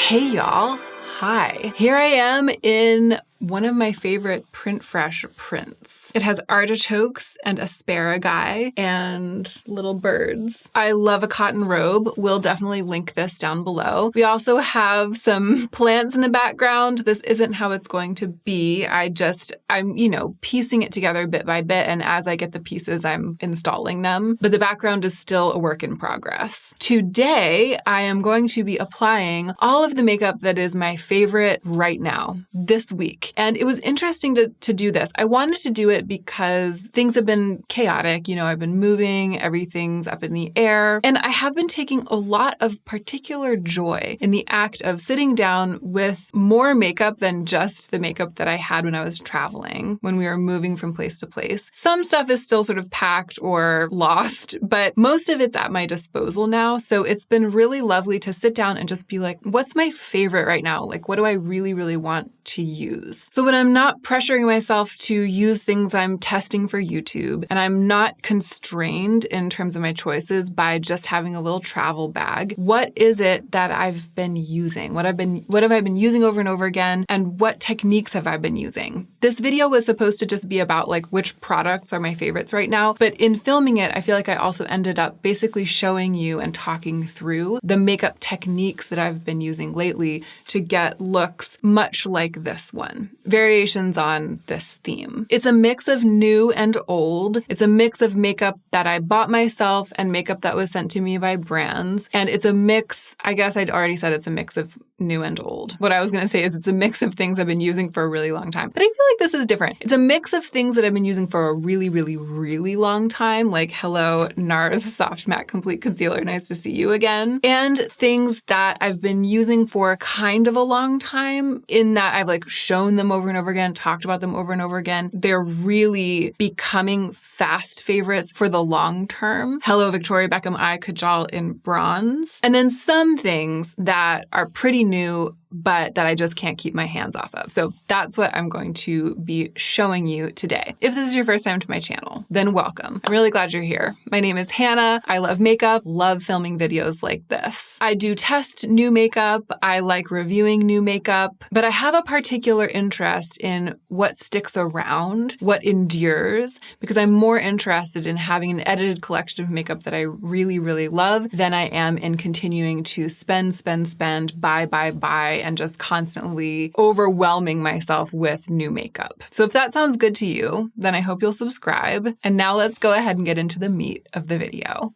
Hey y'all, hi. Here I am in one of my favorite Print Fresh prints. It has artichokes and asparagi and little birds. I love a cotton robe. We'll definitely link this down below. We also have some plants in the background. This isn't how it's going to be. I'm piecing it together bit by bit, and as I get the pieces, I'm installing them. But the background is still a work in progress. Today, I am going to be applying all of the makeup that is my favorite right now, this week. And it was interesting to do this. I wanted to do it because things have been chaotic. I've been moving, everything's up in the air. And I have been taking a lot of particular joy in the act of sitting down with more makeup than just the makeup that I had when I was traveling, when we were moving from place to place. Some stuff is still sort of packed or lost, but most of it's at my disposal now. So it's been really lovely to sit down and just be like, what's my favorite right now? Like, what do I really, really want to use? So when I'm not pressuring myself to use things I'm testing for YouTube, and I'm not constrained in terms of my choices by just having a little travel bag, what is it that I've been using? What have I been using over and over again? And what techniques have I been using? This video was supposed to just be about like which products are my favorites right now, but in filming it, I feel like I also ended up basically showing you and talking through the makeup techniques that I've been using lately to get looks much like this one. Variations on this theme. It's a mix of new and old. It's a mix of makeup that I bought myself and makeup that was sent to me by brands. And it's a mix, I guess I'd already said it's a mix of new and old. What I was going to say is it's a mix of things I've been using for a really long time. But I feel like this is different. It's a mix of things that I've been using for a really, really, really long time, like hello, NARS Soft Matte Complete Concealer, nice to see you again. And things that I've been using for kind of a long time in that I've like shown them over and over again, talked about them over and over again. They're really becoming fast favorites for the long term. Hello, Victoria Beckham Eye Kajal in bronze. And then some things that are pretty new, but that I just can't keep my hands off of. So that's what I'm going to be showing you today. If this is your first time to my channel, then welcome. I'm really glad you're here. My name is Hannah. I love makeup, love filming videos like this. I do test new makeup. I like reviewing new makeup, but I have a particular interest in what sticks around, what endures, because I'm more interested in having an edited collection of makeup that I really, really love than I am in continuing to spend, buy, and just constantly overwhelming myself with new makeup. So if that sounds good to you, then I hope you'll subscribe. And now let's go ahead and get into the meat of the video.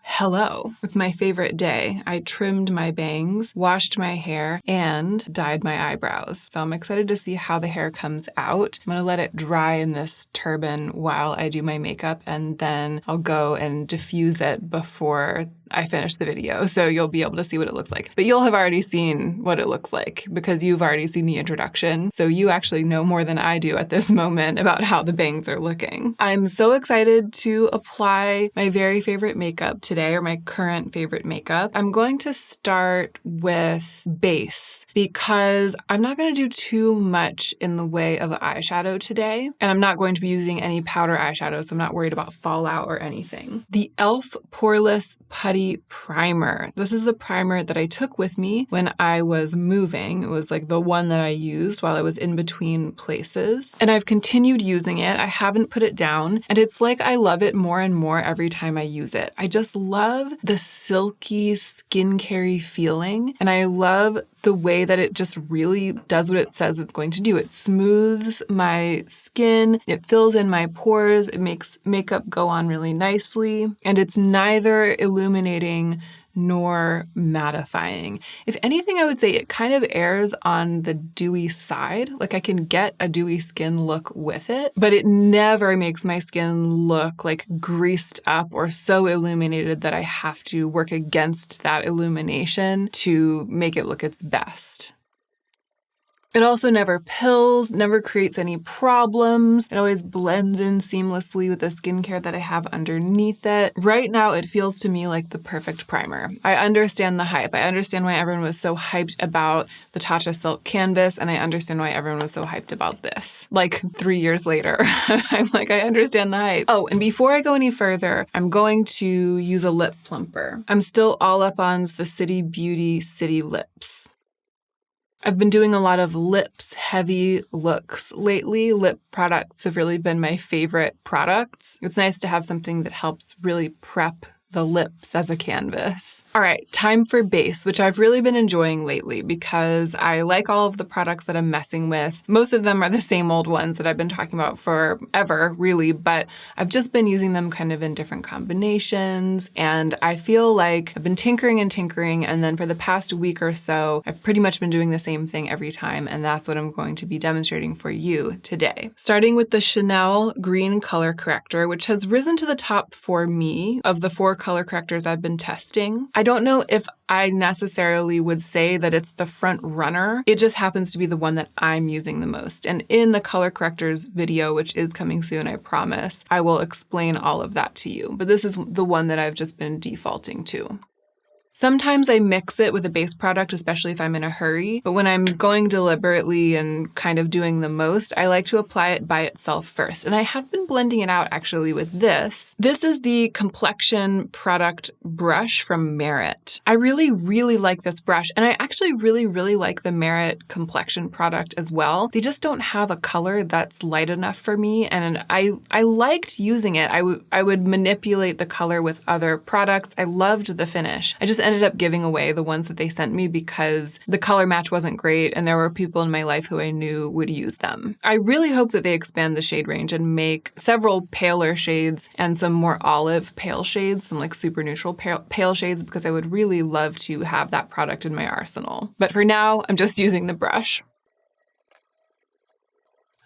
Hello. It's my favorite day. I trimmed my bangs, washed my hair, and dyed my eyebrows. So I'm excited to see how the hair comes out. I'm going to let it dry in this turban while I do my makeup, and then I'll go and diffuse it before I finish the video, so you'll be able to see what it looks like. But you'll have already seen what it looks like because you've already seen the introduction, so you actually know more than I do at this moment about how the bangs are looking. I'm so excited to apply my very favorite makeup today, or my current favorite makeup. I'm going to start with base because I'm not going to do too much in the way of eyeshadow today, and I'm not going to be using any powder eyeshadow, so I'm not worried about fallout or anything. The e.l.f. Poreless Putty Primer. This is the primer that I took with me when I was moving. It was like the one that I used while I was in between places. And I've continued using it. I haven't put it down. And it's like I love it more and more every time I use it. I just love the silky skincare feeling. And I love the way that it just really does what it says it's going to do. It smooths my skin, it fills in my pores, it makes makeup go on really nicely, and it's neither illuminating nor mattifying. If anything, I would say it kind of errs on the dewy side. Like I can get a dewy skin look with it, but it never makes my skin look like greased up or so illuminated that I have to work against that illumination to make it look its best. It also never pills, never creates any problems. It always blends in seamlessly with the skincare that I have underneath it. Right now, it feels to me like the perfect primer. I understand the hype. I understand why everyone was so hyped about the Tatcha Silk Canvas, and I understand why everyone was so hyped about this. Like 3 years later, I'm like, I understand the hype. Oh, and before I go any further, I'm going to use a lip plumper. I'm still all up on the City Beauty City Lips. I've been doing a lot of lips heavy looks lately. Lip products have really been my favorite products. It's nice to have something that helps really prep the lips as a canvas. All right, time for base, which I've really been enjoying lately because I like all of the products that I'm messing with. Most of them are the same old ones that I've been talking about forever, really, but I've just been using them kind of in different combinations, and I feel like I've been tinkering, and then for the past week or so, I've pretty much been doing the same thing every time, and that's what I'm going to be demonstrating for you today. Starting with the Chanel Green Color Corrector, which has risen to the top for me of the 4 color correctors I've been testing. I don't know if I necessarily would say that it's the front runner. It just happens to be the one that I'm using the most. And in the color correctors video, which is coming soon, I promise, I will explain all of that to you. But this is the one that I've just been defaulting to. Sometimes I mix it with a base product, especially if I'm in a hurry, but when I'm going deliberately and kind of doing the most, I like to apply it by itself first. And I have been blending it out actually with this. This is the complexion product brush from Merit. I really, really like this brush, and I actually really, really like the Merit complexion product as well. They just don't have a color that's light enough for me, and I liked using it. I would manipulate the color with other products. I loved the finish. I just ended up giving away the ones that they sent me because the color match wasn't great and there were people in my life who I knew would use them. I really hope that they expand the shade range and make several paler shades and some more olive pale shades, some like super neutral pale shades, because I would really love to have that product in my arsenal. But for now, I'm just using the brush.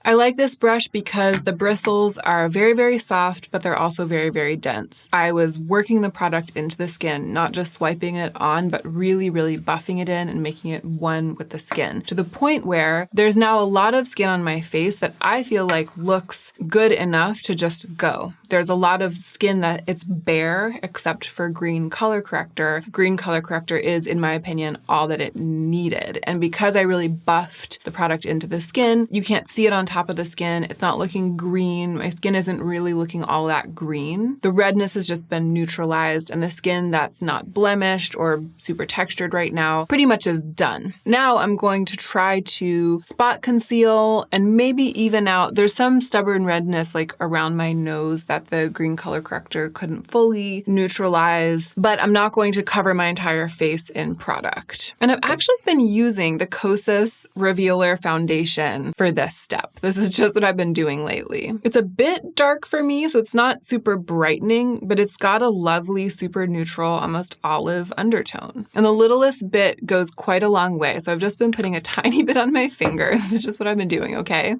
I like this brush because the bristles are very, very soft, but they're also very, very dense. I was working the product into the skin, not just swiping it on, but really, really buffing it in and making it one with the skin, to the point where there's now a lot of skin on my face that I feel like looks good enough to just go. There's a lot of skin that it's bare except for Green Color Corrector. Green Color Corrector is, in my opinion, all that it needed. And because I really buffed the product into the skin, you can't see it on top of the skin. It's not looking green. My skin isn't really looking all that green. The redness has just been neutralized, and the skin that's not blemished or super textured right now pretty much is done. Now I'm going to try to spot conceal and maybe even out. There's some stubborn redness like around my nose that the Green Color Corrector couldn't fully neutralize, but I'm not going to cover my entire face in product. And I've actually been using the Kosas Revealer Foundation for this step. This is just what I've been doing lately. It's a bit dark for me, so it's not super brightening, but it's got a lovely, super neutral, almost olive undertone. And the littlest bit goes quite a long way, so I've just been putting a tiny bit on my finger. This is just what I've been doing, okay?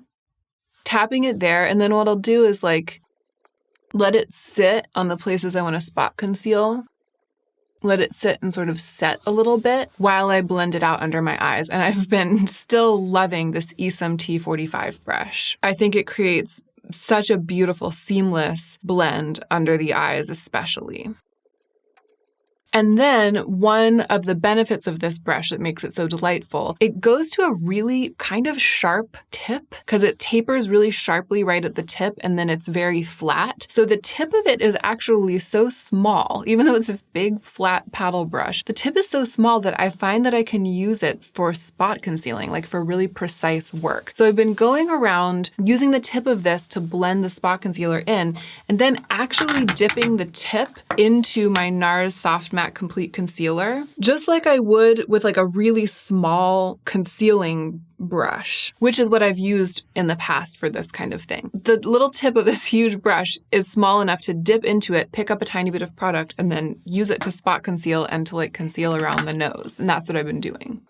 Tapping it there, and then what I'll do is like let it sit on the places I want to spot conceal. Let it sit and sort of set a little bit while I blend it out under my eyes. And I've been still loving this Esom T45 brush. I think it creates such a beautiful, seamless blend under the eyes especially. And then one of the benefits of this brush that makes it so delightful, it goes to a really kind of sharp tip because it tapers really sharply right at the tip and then it's very flat. So the tip of it is actually so small, even though it's this big flat paddle brush, the tip is so small that I find that I can use it for spot concealing, like for really precise work. So I've been going around using the tip of this to blend the spot concealer in and then actually dipping the tip into my NARS Soft Matte Complete Concealer, just like I would with like a really small concealing brush, which is what I've used in the past for this kind of thing. The little tip of this huge brush is small enough to dip into it, pick up a tiny bit of product, and then use it to spot conceal and to like conceal around the nose. And that's what I've been doing.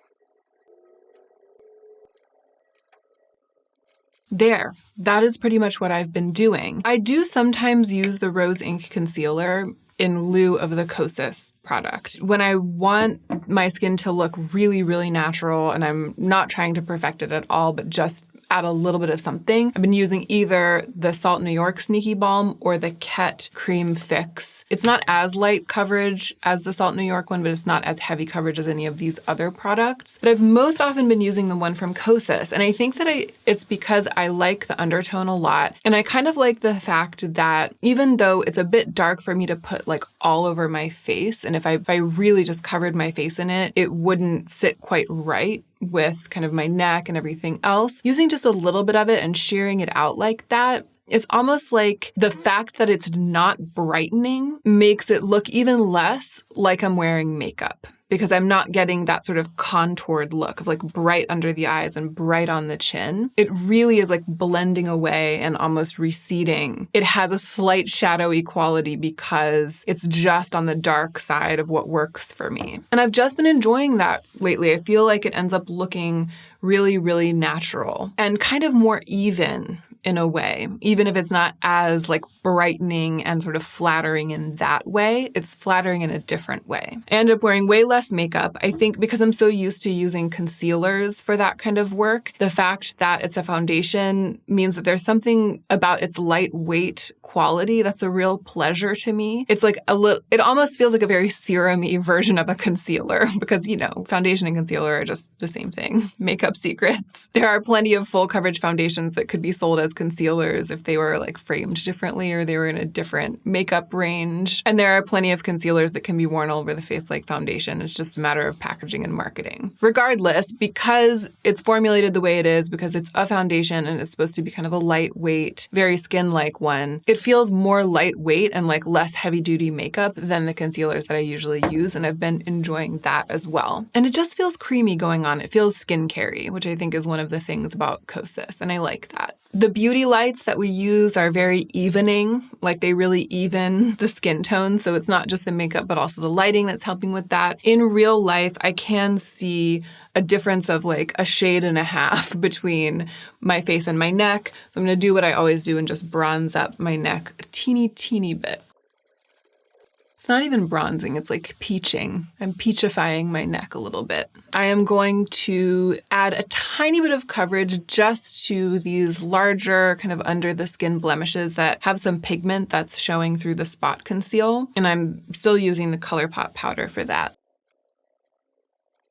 There. That is pretty much what I've been doing. I do sometimes use the Rose Ink Concealer in lieu of the Kosas product. When I want my skin to look really, really natural and I'm not trying to perfect it at all, but just add a little bit of something, I've been using either the Salt New York Sneaky Balm or the Ket Cream Fix. It's not as light coverage as the Salt New York one, but it's not as heavy coverage as any of these other products. But I've most often been using the one from Kosas, and I think that it's because I like the undertone a lot, and I kind of like the fact that even though it's a bit dark for me to put like all over my face, and if I really just covered my face in it, it wouldn't sit quite right with kind of my neck and everything else. Using just a little bit of it and shearing it out like that, it's almost like the fact that it's not brightening makes it look even less like I'm wearing makeup, because I'm not getting that sort of contoured look of like bright under the eyes and bright on the chin. It really is like blending away and almost receding. It has a slight shadowy quality because it's just on the dark side of what works for me. And I've just been enjoying that lately. I feel like it ends up looking really, really natural and kind of more even in a way, even if it's not as like brightening and sort of flattering in that way. It's flattering in a different way. I end up wearing way less makeup. I think because I'm so used to using concealers for that kind of work, the fact that it's a foundation means that there's something about its lightweight quality that's a real pleasure to me. It's like it almost feels like a very serum-y version of a concealer because, you know, foundation and concealer are just the same thing. Makeup secrets. There are plenty of full coverage foundations that could be sold as concealers if they were like framed differently or they were in a different makeup range. And there are plenty of concealers that can be worn all over the face like foundation. It's just a matter of packaging and marketing. Regardless, because it's formulated the way it is, because it's a foundation and it's supposed to be kind of a lightweight, very skin-like one, it feels more lightweight and like less heavy-duty makeup than the concealers that I usually use, and I've been enjoying that as well. And it just feels creamy going on. It feels skincare-y, which I think is one of the things about Kosas, and I like that. The beauty lights that we use are very evening, like they really even the skin tone. So it's not just the makeup, but also the lighting that's helping with that. In real life, I can see a difference of like a shade and a half between my face and my neck. So I'm going to do what I always do and just bronze up my neck a teeny bit. It's not even bronzing, it's like peaching. I'm peachifying my neck a little bit. I am going to add a tiny bit of coverage just to these larger kind of under the skin blemishes that have some pigment that's showing through the spot conceal. And I'm still using the ColourPop powder for that.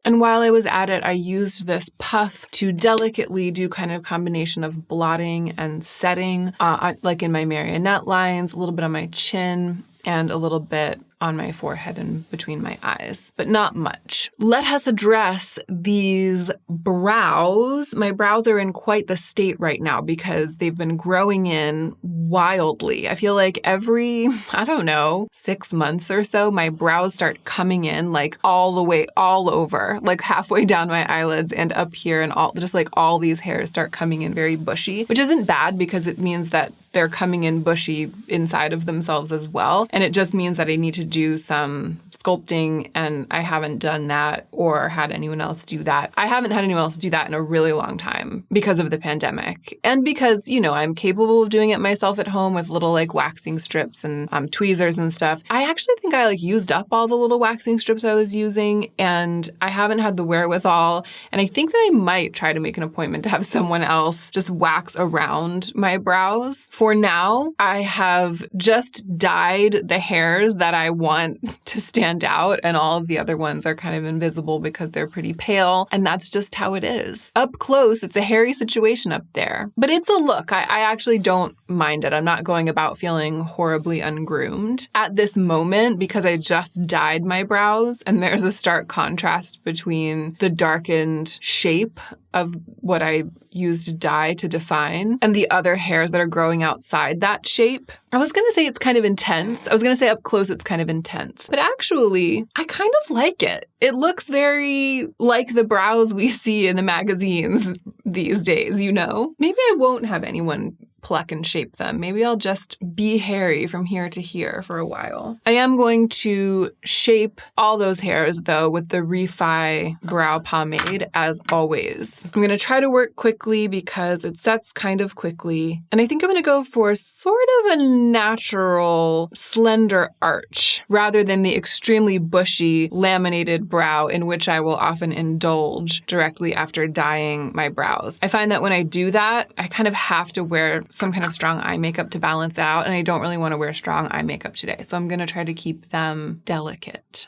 And while I was at it, I used this puff to delicately do kind of a combination of blotting and setting, like in my marionette lines, a little bit on my chin, and a little bit on my forehead and between my eyes, but not much. Let us address these brows. My brows are in quite the state right now because they've been growing in wildly. I feel like every, 6 months or so, my brows start coming in like all the way, all over, like halfway down my eyelids and up here, and all these hairs start coming in very bushy, which isn't bad because it means that they're coming in bushy inside of themselves as well. And it just means that I need to do some sculpting, and I haven't done that or had anyone else do that. I haven't had anyone else do that in a really long time because of the pandemic. And because, I'm capable of doing it myself at home with little like waxing strips and tweezers and stuff. I actually think I used up all the little waxing strips I was using, and I haven't had the wherewithal. And I think that I might try to make an appointment to have someone else just wax around my brows. For now, I have just dyed the hairs that I want to stand out, and all of the other ones are kind of invisible because they're pretty pale, and that's just how it is. Up close, it's a hairy situation up there, but it's a look. I actually don't mind it. I'm not going about feeling horribly ungroomed at this moment because I just dyed my brows, and there's a stark contrast between the darkened shape of what I used dye to define and the other hairs that are growing outside that shape. I was going to say it's kind of intense. I was going to say up close it's kind of intense. But actually, I kind of like it. It looks very like the brows we see in the magazines these days, Maybe I won't have anyone pluck and shape them. Maybe I'll just be hairy from here to here for a while. I am going to shape all those hairs, though, with the Refi Brow Pomade, as always. I'm going to try to work quickly because it sets kind of quickly. And I think I'm going to go for sort of a natural, slender arch, rather than the extremely bushy, laminated brow in which I will often indulge directly after dyeing my brows. I find that when I do that, I kind of have to wear some kind of strong eye makeup to balance it out, and I don't really want to wear strong eye makeup today. So I'm going to try to keep them delicate.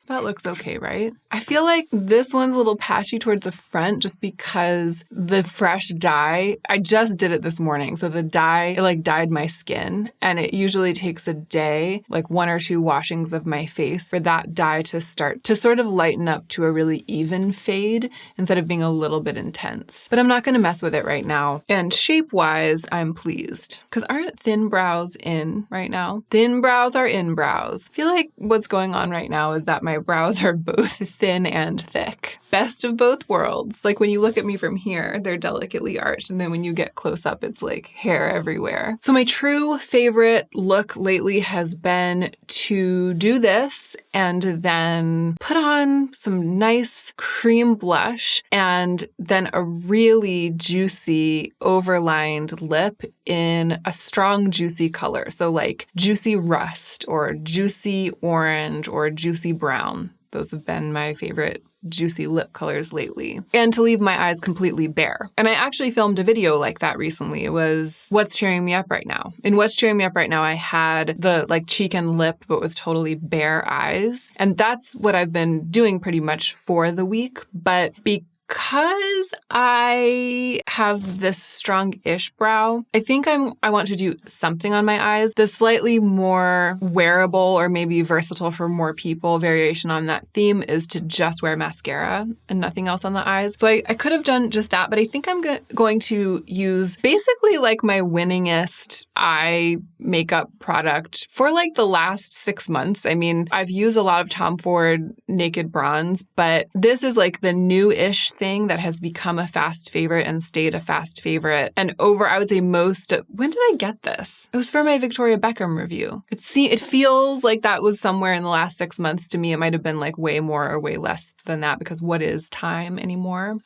That looks okay, right? I feel like this one's a little patchy towards the front just because the fresh dye, I just did it this morning. So the dye, it like dyed my skin, and it usually takes a day, like 1 or 2 washings of my face for that dye to start to sort of lighten up to a really even fade instead of being a little bit intense. But I'm not going to mess with it right now. And shape-wise, I'm pleased. Because aren't thin brows in right now? Thin brows are in brows. I feel like what's going on right now is that my brows are both thin and thick. Best of both worlds. Like when you look at me from here, they're delicately arched, and then when you get close up, it's like hair everywhere. So my true favorite look lately has been to do this and then put on some nice cream blush and then a really juicy overlined lip in a strong juicy color. So like juicy rust or juicy orange or juicy brown. Those have been my favorite juicy lip colors lately. And to leave my eyes completely bare. And I actually filmed a video like that recently. It was What's Cheering Me Up Right Now. In What's Cheering Me Up Right Now, I had the like cheek and lip, but with totally bare eyes. And that's what I've been doing pretty much for the week. But because I have this strong-ish brow, I think I want to do something on my eyes. The slightly more wearable or maybe versatile for more people variation on that theme is to just wear mascara and nothing else on the eyes. So I could have done just that, but I think I'm going to use basically like my winningest eye makeup product for like the last 6 months. I mean, I've used a lot of Tom Ford Naked Bronze, but this is like the new-ish thing that has become a fast favorite and stayed a fast favorite. And over, I would say when did I get this? It was for my Victoria Beckham review. It feels like that was somewhere in the last 6 months. To me, it might have been like way more or way less than that because what is time anymore?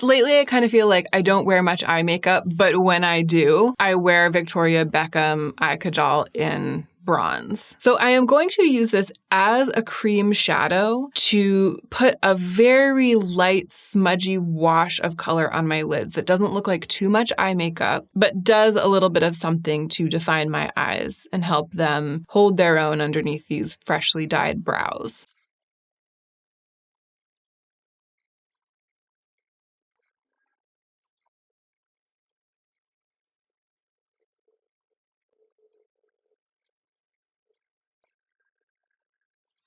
Lately, I kind of feel like I don't wear much eye makeup, but when I do, I wear Victoria Beckham eye kajal in bronze. So I am going to use this as a cream shadow to put a very light, smudgy wash of color on my lids that doesn't look like too much eye makeup, but does a little bit of something to define my eyes and help them hold their own underneath these freshly dyed brows.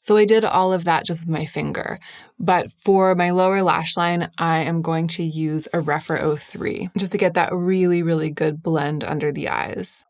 So I did all of that just with my finger. But for my lower lash line, I am going to use a Rephr 03 just to get that really, really good blend under the eyes.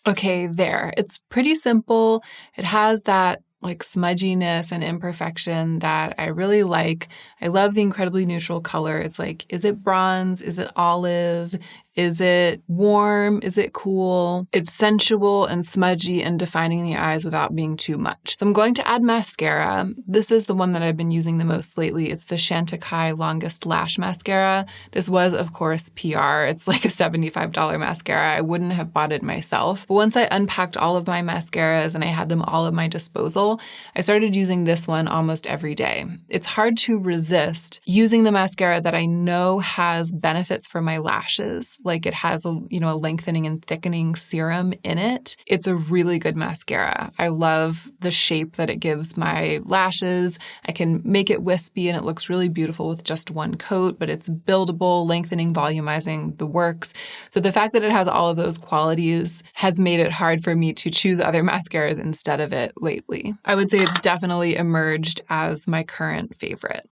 Okay, there. It's pretty simple. It has that like smudginess and imperfection that I really like. I love the incredibly neutral color. It's like, is it bronze? Is it olive? Is it warm? Is it cool? It's sensual and smudgy and defining the eyes without being too much. So I'm going to add mascara. This is the one that I've been using the most lately. It's the Chantecaille Longest Lash Mascara. This was, of course, PR. It's like a $75 mascara. I wouldn't have bought it myself. But once I unpacked all of my mascaras and I had them all at my disposal, I started using this one almost every day. It's hard to resist using the mascara that I know has benefits for my lashes. Like it has a lengthening and thickening serum in it. It's a really good mascara. I love the shape that it gives my lashes. I can make it wispy and it looks really beautiful with just one coat, but it's buildable, lengthening, volumizing, the works. So the fact that it has all of those qualities has made it hard for me to choose other mascaras instead of it lately. I would say it's definitely emerged as my current favorite.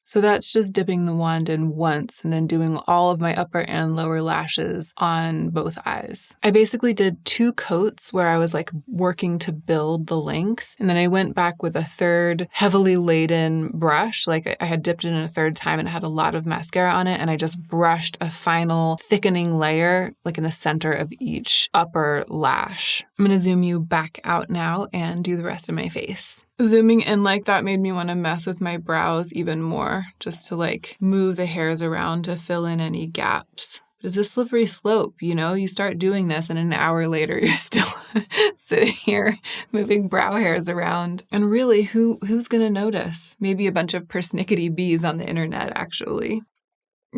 So that's just dipping the wand in once and then doing all of my upper and lower lashes on both eyes. I basically did 2 coats where I was like working to build the length. And then I went back with a third heavily laden brush. Like I had dipped it in a third time and it had a lot of mascara on it. And I just brushed a final thickening layer like in the center of each upper lash. I'm going to zoom you back out now and do the rest of my face. Zooming in like that made me want to mess with my brows even more, just to like move the hairs around to fill in any gaps. But it's a slippery slope, you know? You start doing this and an hour later you're still sitting here moving brow hairs around. And really, who's going to notice? Maybe a bunch of persnickety bees on the internet, actually.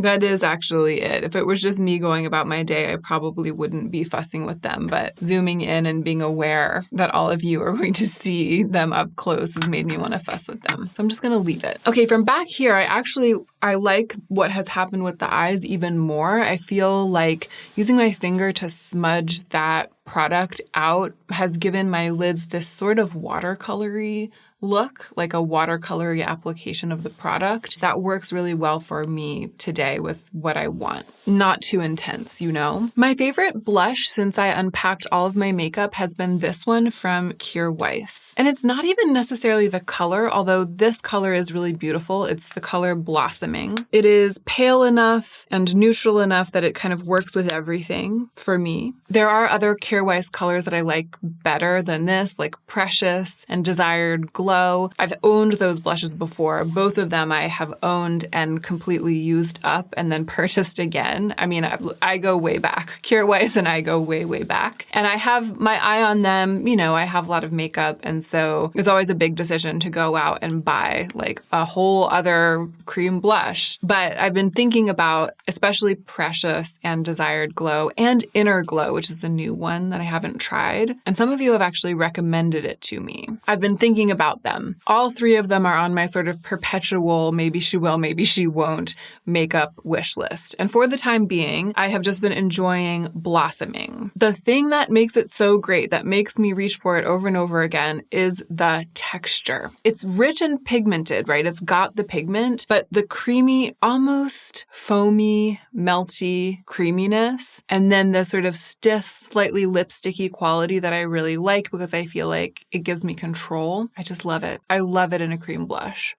That is actually it. If it was just me going about my day, I probably wouldn't be fussing with them. But zooming in and being aware that all of you are going to see them up close has made me want to fuss with them. So I'm just going to leave it. Okay, from back here, I like what has happened with the eyes even more. I feel like using my finger to smudge that product out has given my lids this sort of watercolory look, like a watercolory application of the product that works really well for me today with what I want. Not too intense, you know? My favorite blush since I unpacked all of my makeup has been this one from Kjaer Weis. And it's not even necessarily the color, although this color is really beautiful. It's the color Blossoming. It is pale enough and neutral enough that it kind of works with everything for me. There are other Kjaer Weis colors that I like better than this, like Precious and Desired Glow. I've owned those blushes before. Both of them I have owned and completely used up and then purchased again. I mean, I go way back. Kjaer Weis and I go way, way back. And I have my eye on them. You know, I have a lot of makeup. And so it's always a big decision to go out and buy like a whole other cream blush. But I've been thinking about especially Precious and Desired Glow and Inner Glow, which is the new one that I haven't tried. And some of you have actually recommended it to me. I've been thinking about them. All 3 of them are on my sort of perpetual maybe she will, maybe she won't makeup wish list. And for the time being, I have just been enjoying Blossoming. The thing that makes it so great, that makes me reach for it over and over again, is the texture. It's rich and pigmented, right? It's got the pigment, but the creamy, almost foamy, melty creaminess, and then the sort of stiff, slightly lipsticky quality that I really like because I feel like it gives me control. I just love it. I love it in a cream blush.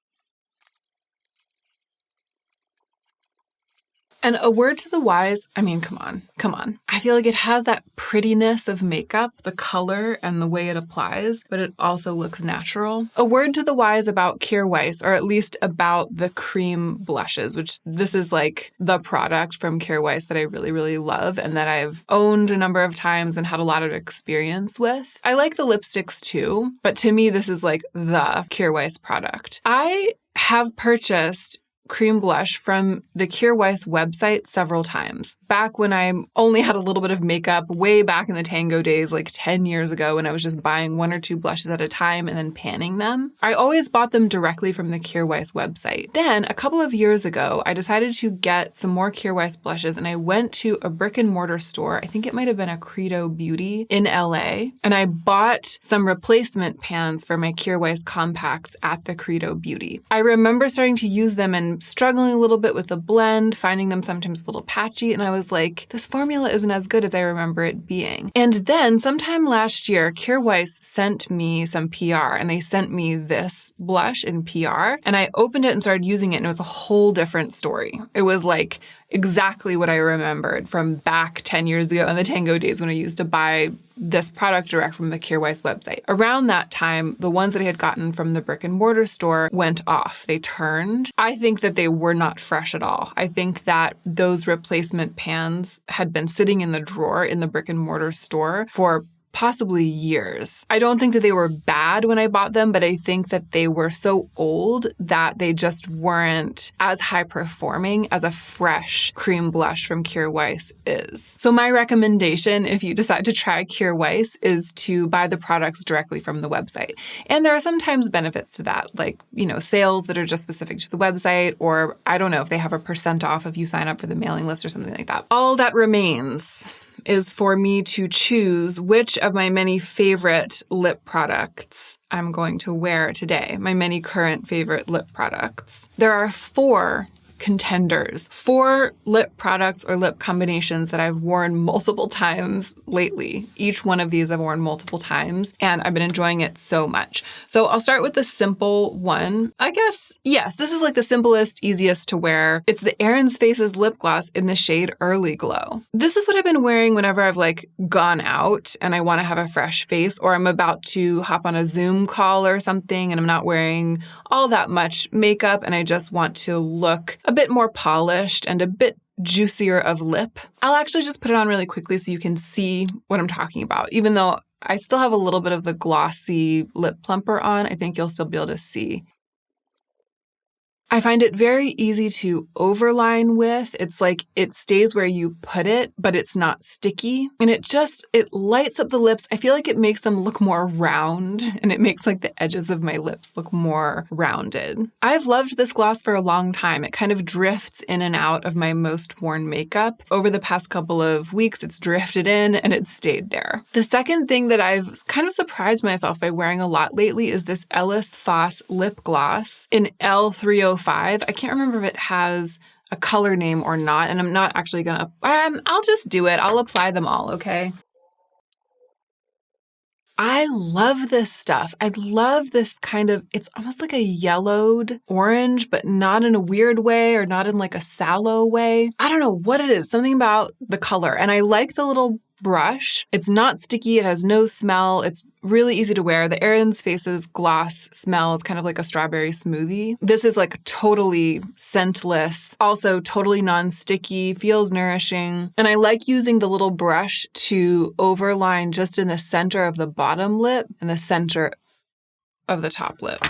And a word to the wise, I mean, come on. I feel like it has that prettiness of makeup, the color and the way it applies, but it also looks natural. A word to the wise about Kjaer Weis, or at least about the cream blushes, which this is like the product from Kjaer Weis that I really, really love and that I've owned a number of times and had a lot of experience with. I like the lipsticks too, but to me, this is like the Kjaer Weis product. I have purchased cream blush from the Kjaer Weis website several times. Back when I only had a little bit of makeup, way back in the Tango days, like 10 years ago, when I was just buying 1 or 2 blushes at a time and then panning them. I always bought them directly from the Kjaer Weis website. Then, a couple of years ago, I decided to get some more Kjaer Weis blushes and I went to a brick and mortar store. I think it might have been a Credo Beauty in LA. And I bought some replacement pans for my Kjaer Weis compacts at the Credo Beauty. I remember starting to use them and struggling a little bit with the blend, finding them sometimes a little patchy, and I was like, this formula isn't as good as I remember it being. And then sometime last year, Kjaer Weis sent me some PR, and they sent me this blush in PR, and I opened it and started using it, and it was a whole different story. It was like exactly what I remembered from back 10 years ago in the Tango days when I used to buy this product direct from the Kjaer Weis website. Around that time, the ones that I had gotten from the brick and mortar store went off. They turned. I think that they were not fresh at all. I think that those replacement pans had been sitting in the drawer in the brick and mortar store for possibly years. I don't think that they were bad when I bought them, but I think that they were so old that they just weren't as high performing as a fresh cream blush from Kjaer Weis is. So my recommendation, if you decide to try Kjaer Weis, is to buy the products directly from the website. And there are sometimes benefits to that, like, you know, sales that are just specific to the website, or I don't know if they have a % off if you sign up for the mailing list or something like that. All that remains is for me to choose which of my many favorite lip products I'm going to wear today, my many current favorite lip products. There are 4 contenders, 4 lip products or lip combinations that I've worn multiple times lately. Each one of these I've worn multiple times, and I've been enjoying it so much. So I'll start with the simple one. I guess, yes, this is like the simplest, easiest to wear. It's the Aaron's Faces lip gloss in the shade Early Glow. This is what I've been wearing whenever I've like gone out and I want to have a fresh face, or I'm about to hop on a Zoom call or something and I'm not wearing all that much makeup and I just want to look a bit more polished and a bit juicier of lip. I'll actually just put it on really quickly so you can see what I'm talking about. Even though I still have a little bit of the glossy lip plumper on, I think you'll still be able to see. I find it very easy to overline with. It's like it stays where you put it, but it's not sticky. And it lights up the lips. I feel like it makes them look more round and it makes like the edges of my lips look more rounded. I've loved this gloss for a long time. It kind of drifts in and out of my most worn makeup. Over the past couple of weeks, it's drifted in and it's stayed there. The second thing that I've kind of surprised myself by wearing a lot lately is this Ellis Foss lip gloss in L305. I can't remember if it has a color name or not, and I'm not actually gonna, I'll just do it. I'll apply them all, okay? I love this stuff. I love this kind of, it's almost like a yellowed orange, but not in a weird way or not in like a sallow way. I don't know what it is, something about the color. And I like the little brush. It's not sticky. It has no smell. It's really easy to wear. The Aaron's Faces gloss smells kind of like a strawberry smoothie. This is like totally scentless, also totally non-sticky, feels nourishing. And I like using the little brush to overline just in the center of the bottom lip and the center of the top lip.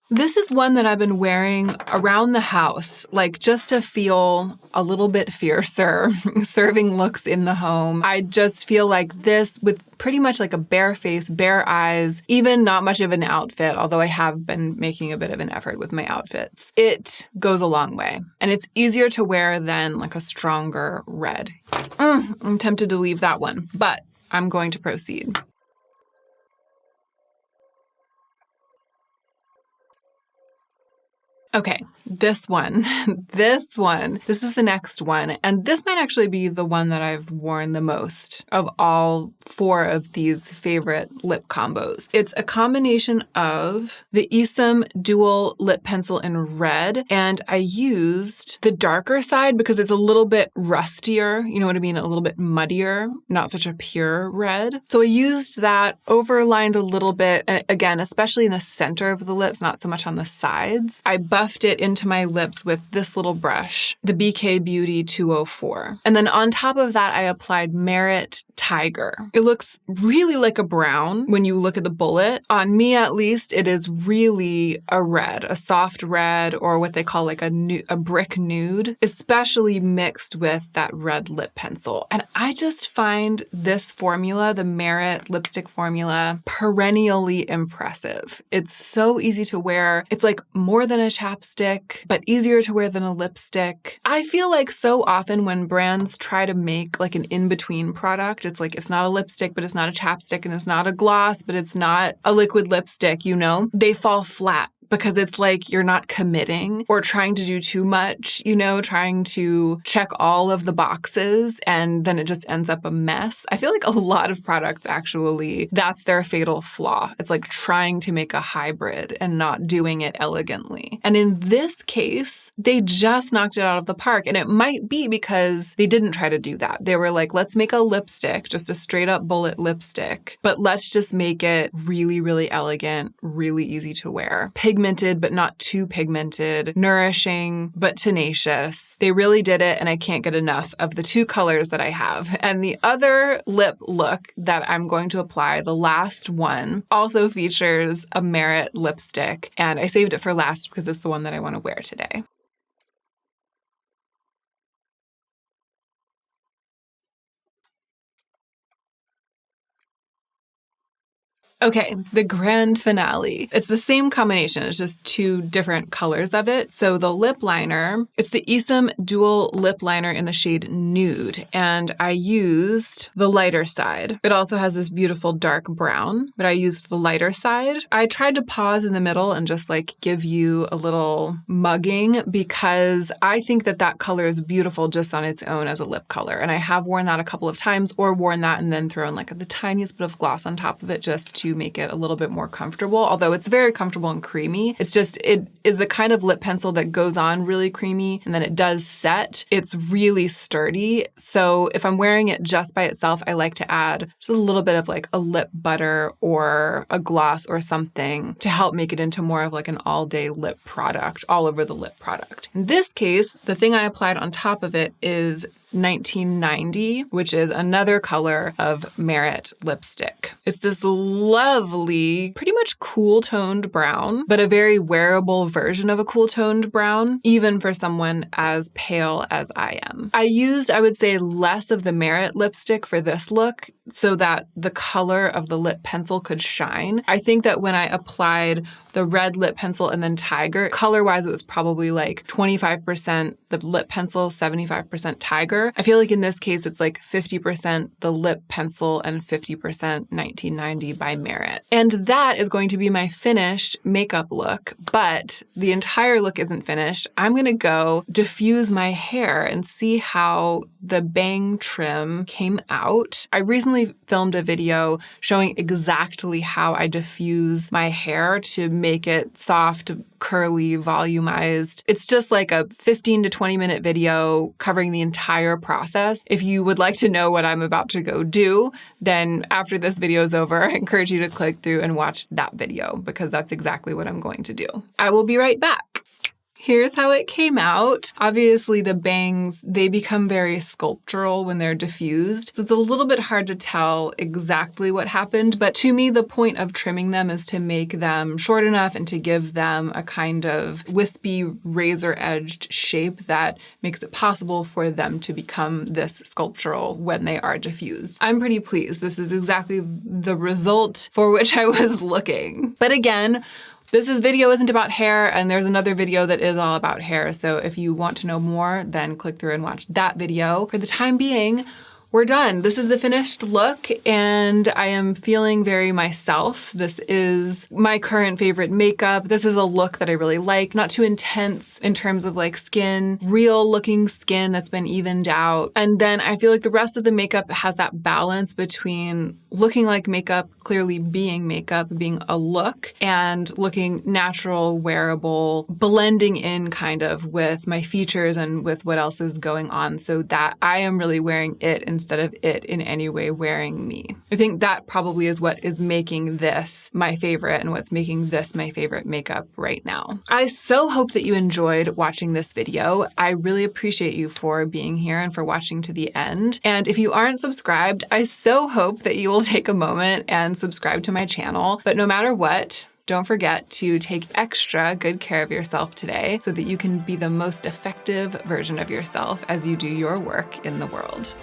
This is one that I've been wearing around the house, like just to feel a little bit fiercer, serving looks in the home. I just feel like this with pretty much like a bare face, bare eyes, even not much of an outfit, although I have been making a bit of an effort with my outfits. It goes a long way, and it's easier to wear than like a stronger red. I'm tempted to leave that one, but I'm going to proceed. Okay, this one, this is the next one. And this might actually be the one that I've worn the most of all 4 of these favorite lip combos. It's a combination of the Isom Dual Lip Pencil in red, and I used the darker side because it's a little bit rustier, you know what I mean? A little bit muddier, not such a pure red. So I used that, overlined a little bit, and again, especially in the center of the lips, not so much on the sides. I buffed it into my lips with this little brush, the BK Beauty 204. And then on top of that, I applied Merit Tiger. It looks really like a brown when you look at the bullet. On me, at least, it is really a red, a soft red, or what they call like a brick nude, especially mixed with that red lip pencil. And I just find this formula, the Merit lipstick formula, perennially impressive. It's so easy to wear. It's like more than a chapstick, but easier to wear than a lipstick. I feel like so often when brands try to make like an in-between product, it's like it's not a lipstick, but it's not a chapstick, and it's not a gloss, but it's not a liquid lipstick, you know? They fall flat. Because it's like you're not committing or trying to do too much, you know, trying to check all of the boxes, and then it just ends up a mess. I feel like a lot of products actually, that's their fatal flaw. It's like trying to make a hybrid and not doing it elegantly. And in this case, they just knocked it out of the park. And it might be because they didn't try to do that. They were like, let's make a lipstick, just a straight up bullet lipstick, but let's just make it really, really elegant, really easy to wear. Pigmented, but not too pigmented, nourishing, but tenacious. They really did it, and I can't get enough of the 2 colors that I have. And the other lip look that I'm going to apply, the last one, also features a Merit lipstick, and I saved it for last because it's the one that I want to wear today. Okay, the grand finale. It's the same combination. It's just two different colors of it. So the lip liner, it's the Esom Dual Lip Liner in the shade Nude. And I used the lighter side. It also has this beautiful dark brown, but I used the lighter side. I tried to pause in the middle and just like give you a little mugging because I think that that color is beautiful just on its own as a lip color. And I have worn that a couple of times or worn that and then thrown like the tiniest bit of gloss on top of it just to make it a little bit more comfortable. Although it's very comfortable and creamy. It's just, it is the kind of lip pencil that goes on really creamy and then it does set. It's really sturdy. So if I'm wearing it just by itself, I like to add just a little bit of like a lip butter or a gloss or something to help make it into more of like an all-day lip product, all over the lip product. In this case, the thing I applied on top of it is 1990, which is another color of Merit lipstick. It's this lovely, pretty much cool toned brown, but a very wearable version of a cool toned brown, even for someone as pale as I am. I used, I would say, less of the Merit lipstick for this look so that the color of the lip pencil could shine. I think that when I applied the red lip pencil and then Tiger, color-wise, it was probably like 25% the lip pencil, 75% Tiger. I feel like in this case, it's like 50% the lip pencil and 50% 1990 by Merit. And that is going to be my finished makeup look, but the entire look isn't finished. I'm going to go diffuse my hair and see how the bang trim came out. I recently filmed a video showing exactly how I diffuse my hair to make it soft, curly, volumized. It's just like a 15 to 20 minute video covering the entire process. If you would like to know what I'm about to go do, then after this video is over, I encourage you to click through and watch that video because that's exactly what I'm going to do. I will be right back. Here's how it came out. Obviously, the bangs, they become very sculptural when they're diffused. So it's a little bit hard to tell exactly what happened. But to me, the point of trimming them is to make them short enough and to give them a kind of wispy, razor-edged shape that makes it possible for them to become this sculptural when they are diffused. I'm pretty pleased. This is exactly the result for which I was looking. But again, this video isn't about hair, and there's another video that is all about hair. So if you want to know more, then click through and watch that video. For the time being, we're done. This is the finished look, and I am feeling very myself. This is my current favorite makeup. This is a look that I really like. Not too intense in terms of like skin, real looking skin that's been evened out. And then I feel like the rest of the makeup has that balance between looking like makeup, clearly being makeup, being a look, and looking natural, wearable, blending in kind of with my features and with what else is going on so that I am really wearing it instead of it in any way wearing me. I think that probably is what is making this my favorite and what's making this my favorite makeup right now. I so hope that you enjoyed watching this video. I really appreciate you for being here and for watching to the end. And if you aren't subscribed, I so hope that you will take a moment and subscribe to my channel. But no matter what, don't forget to take extra good care of yourself today so that you can be the most effective version of yourself as you do your work in the world.